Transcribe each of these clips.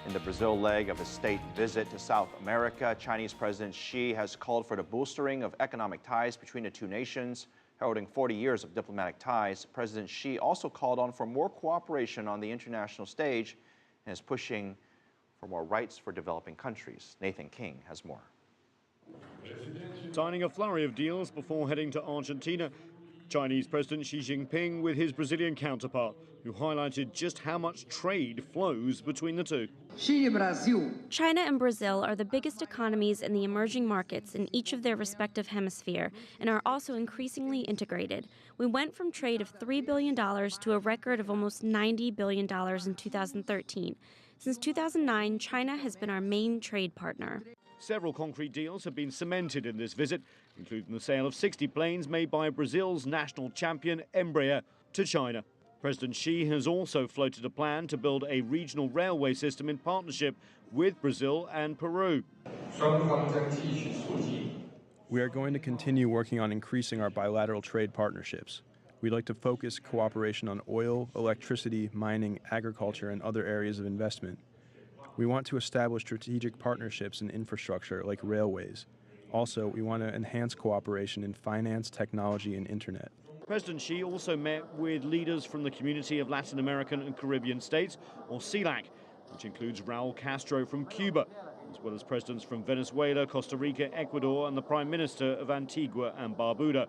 In the Brazil leg of his state visit to South America, Chinese President Xi has called for the bolstering of economic ties between the two nations. Heralding 40 years of diplomatic ties, President Xi also called on for more cooperation on the international stage and is pushing for more rights for developing countries. Nathan King has more. Signing a flurry of deals before heading to Argentina, Chinese President Xi Jinping with his Brazilian counterpart, who highlighted just how much trade flows between the two. China and Brazil are the biggest economies in the emerging markets in each of their respective hemisphere and are also increasingly integrated. We went from trade of $3 billion to a record of almost $90 billion in 2013. Since 2009, China has been our main trade partner. Several concrete deals have been cemented in this visit, including the sale of 60 planes made by Brazil's national champion Embraer to China. President Xi has also floated a plan to build a regional railway system in partnership with Brazil and Peru. We are going to continue working on increasing our bilateral trade partnerships. We'd like to focus cooperation on oil, electricity, mining, agriculture, and other areas of investment. We want to establish strategic partnerships in infrastructure like railways. Also, we want to enhance cooperation in finance, technology, and internet. President Xi also met with leaders from the Community of Latin American and Caribbean States, or CELAC, which includes Raul Castro from Cuba, as well as presidents from Venezuela, Costa Rica, Ecuador, and the Prime Minister of Antigua and Barbuda.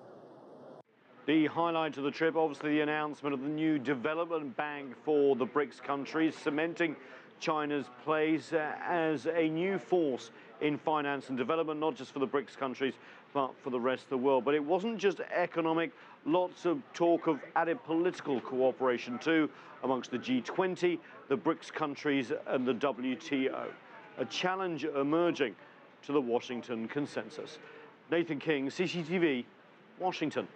The highlight of the trip, obviously, the announcement of the new development bank for the BRICS countries, cementing China's place as a new force in finance and development, not just for the BRICS countries, but for the rest of the world. But it wasn't just economic, lots of talk of added political cooperation too amongst the G20, the BRICS countries and the WTO, a challenge emerging to the Washington consensus. Nathan King, CCTV, Washington.